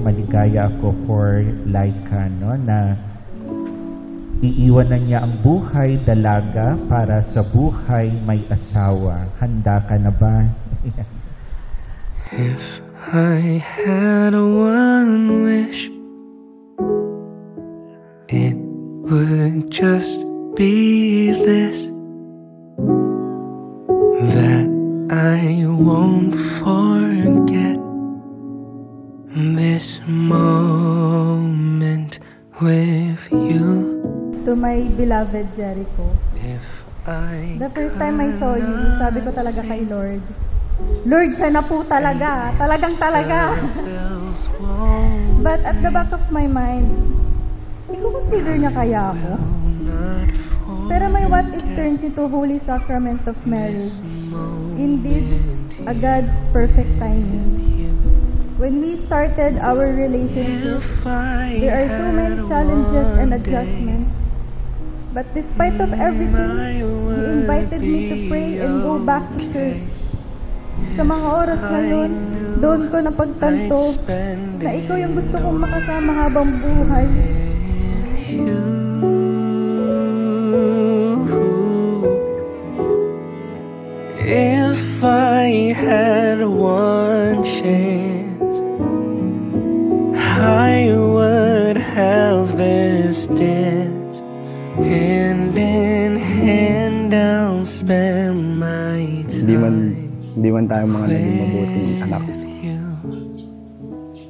maligaya ako for Laika, no, na iiwanan niya ang buhay dalaga para sa buhay may asawa. Handa ka na ba? If I had one wish, it would just be this, that I won't forget this moment with you. To my beloved Jericho, the first time I saw you, sabi ko talaga kay Lord, Lord, siya na po talaga. Talagang talaga. But at the back of my mind, i-consider niya kaya ako? Pero may what it turns into holy sacrament of marriage. Indeed, a God's perfect timing. When we started our relationship, there are so many challenges and adjustments. But despite of everything, He invited me to pray and go back to church. Sa mga oras na yun, doon ko napagtanto na ikaw yung gusto kong makasama habang buhay. If I had one chance, I would have this dance. Hand in hand, I'll spend my time. Hindi man tayo mga naging mabuting anak.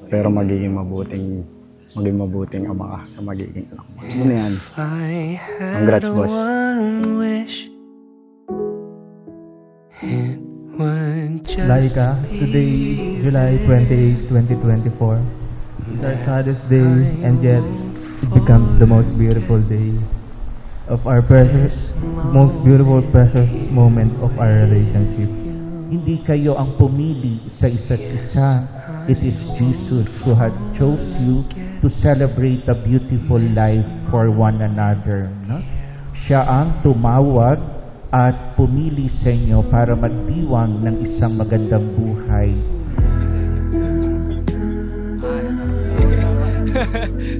Pero magiging mabuting ama ka sa magiging anak mo. Ano yan? Congrats, boss. Laika, today, July 28, 2024, it's our saddest day, and yet it becomes the most beautiful day of our most beautiful, precious moment of our relationship. Hindi kayo ang pumili sa isa't isa. It is Jesus who had chose you to celebrate a beautiful life for one another. No? Siya ang tumawag at pumili sa inyo para magdiwang ng isang magandang buhay.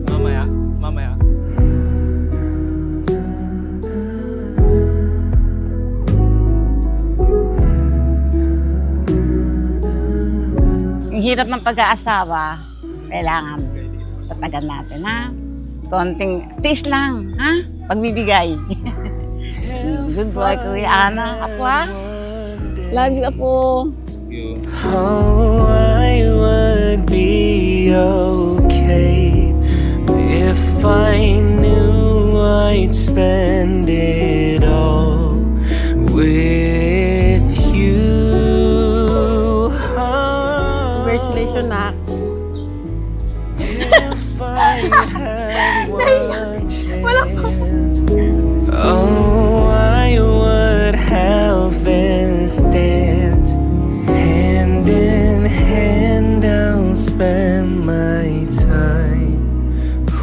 Mamaya. Ang hirap ng pag-aasawa, kailangan tatagan natin, ha? Konting tiis lang, ha? Pagbibigay. Good boy, Kuya Ana. Apo, ha? Love you, Apo. Oh, I would be okay if I knew I'd spend it all with you. Congratulations, Nak. If I had one chance, oh, I would have this dance. Hand in hand, I'll spend my time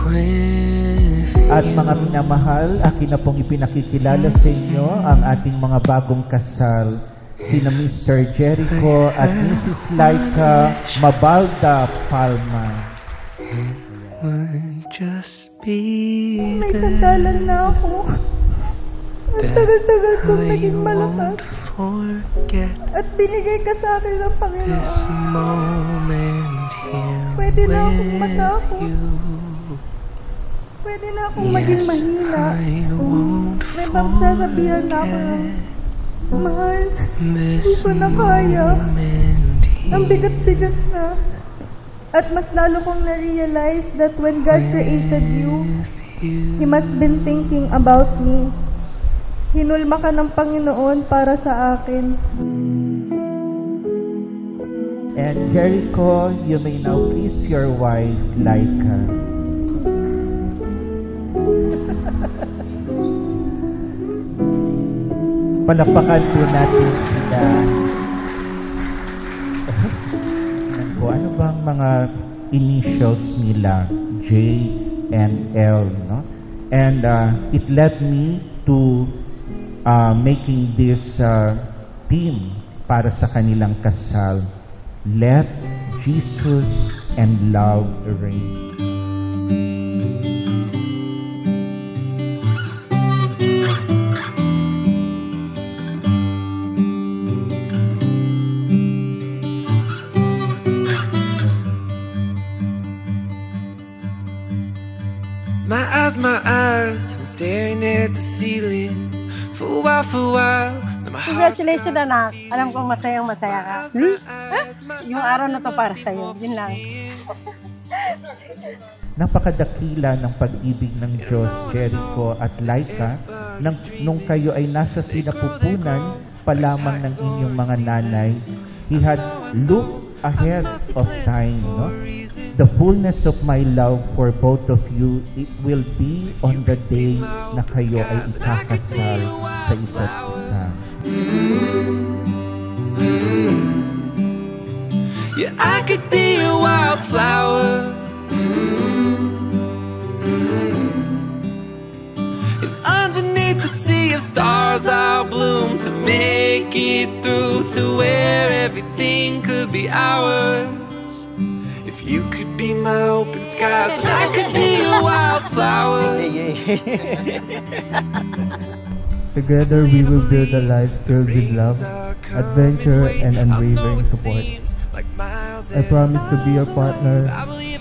with you. At mga minamahal, akin na pong ipinakikilala sa inyo ang ating mga bagong kasal, sina Mr. Jericho at Mrs. Laika Mabalda Palma. It would just be May sandalan na ako. Ang tagal-tagal kong I naging won't malakas. forget At binigay ka sa akin ng Panginoon. this moment here Pwede na akong with matakot. you. Pwede na akong maging Yes, mahina. I won't May pagsasabihan na ako ng, forget mahal, this hindi ko na kaya. moment Ang here bigat-bigat na. At mas lalo kong na-realize that when God created you, with you. He must been thinking about me. Hinulma ka ng Panginoon para sa akin. And Jericho, you may now kiss your wife, Laika. Palakpakan po natin sila. Ano bang mga initials nila? J and L, no? And it led me to making this theme para sa kanilang kasal. Let Jesus and love reign. My eyes, I'm staring at the ceiling for a while. Congratulations, anak. Alam kong masayang-masaya ka. Yung araw na to para sa'yo. Yun lang. Napakadakila ng pag-ibig ng Diyos, Jericho at Laika, nung kayo ay nasa sinapupunan pa lamang ng inyong mga nanay. He had looked ahead of time, no? The fullness of my love for both of you, it will be on the day na kayo ay ikakasal sa isa't isa. Yeah, I could be a wildflower. And underneath the sea of stars I'll bloom to make it through to where everything could be ours. If you could be my open skies and I could be a wildflower. Together we will build a life filled with love, adventure, and unwavering support. I promise to be your partner,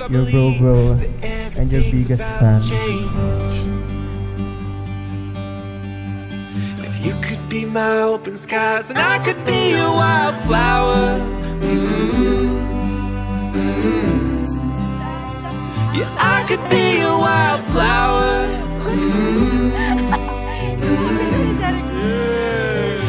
your bro, and your biggest fan. If you could be my open skies and I could be your wildflower. Yeah, I could be a wildflower.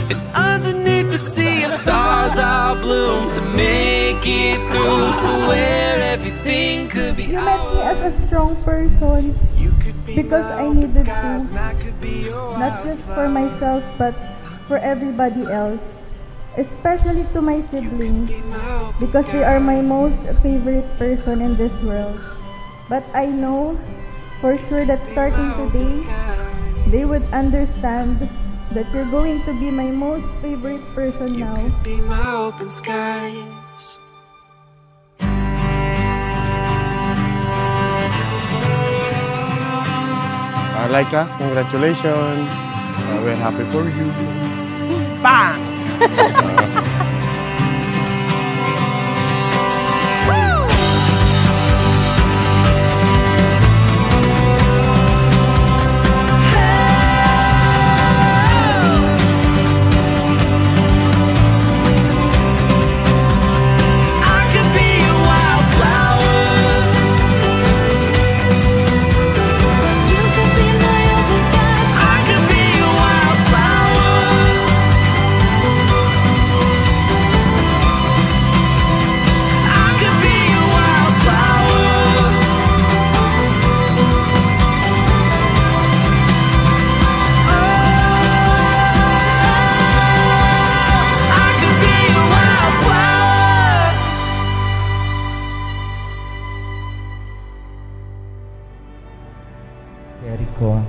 And underneath the sea of stars I'll bloom to make it through to where everything could be You met me as a strong person because I needed to, not just for myself but for everybody else, especially to my siblings, because they are my most favorite person in this world. But I know for sure that starting today, they would understand that you're going to be my most favorite person now. You could be my open skies. Laika, congratulations. We're happy for you. Bang! Jericho,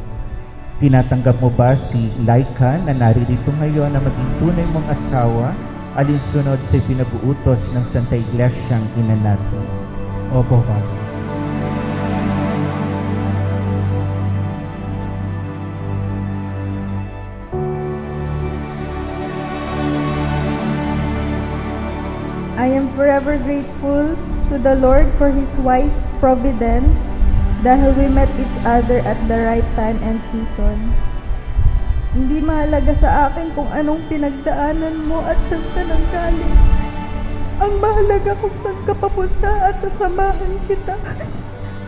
tinatanggap mo ba si Laika na naririto ngayon na maging tunay mong asawa alinsunod sa pinag-uutos ng Santa Iglesyang ina natin? Opo, Father. I am forever grateful to the Lord for His wise providence dahil we met each other at the right time and season. Hindi mahalaga sa akin kung anong pinagdaanan mo at saan ka nanggaling. Ang mahalaga kung saan ka papunta at sasamahan kita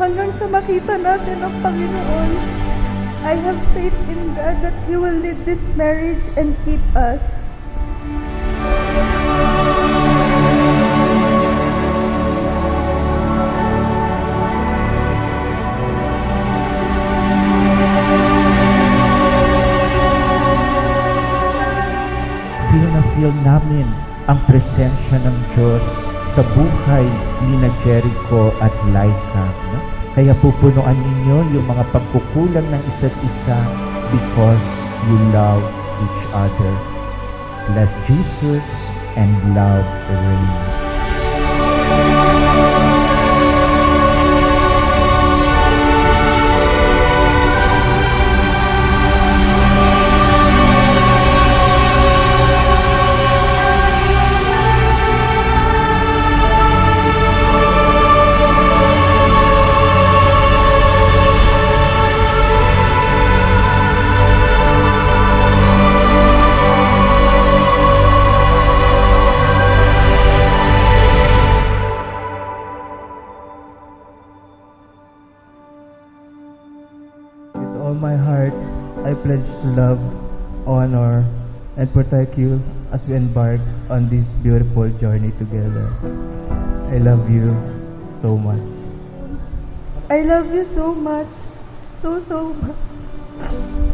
hanggang sa makita natin ang Panginoon. I have faith in God that He will lead this marriage and keep us. Feel namin ang presensya ng Diyos sa buhay ni na Jericho at Laika. No? Kaya pupunuan ninyo yung mga pagkukulang ng isa't isa because you love each other. Let Jesus and love reign. all my heart, I pledge to love, honor, and protect you as we embark on this beautiful journey together. I love you so much. I love you so much. So much.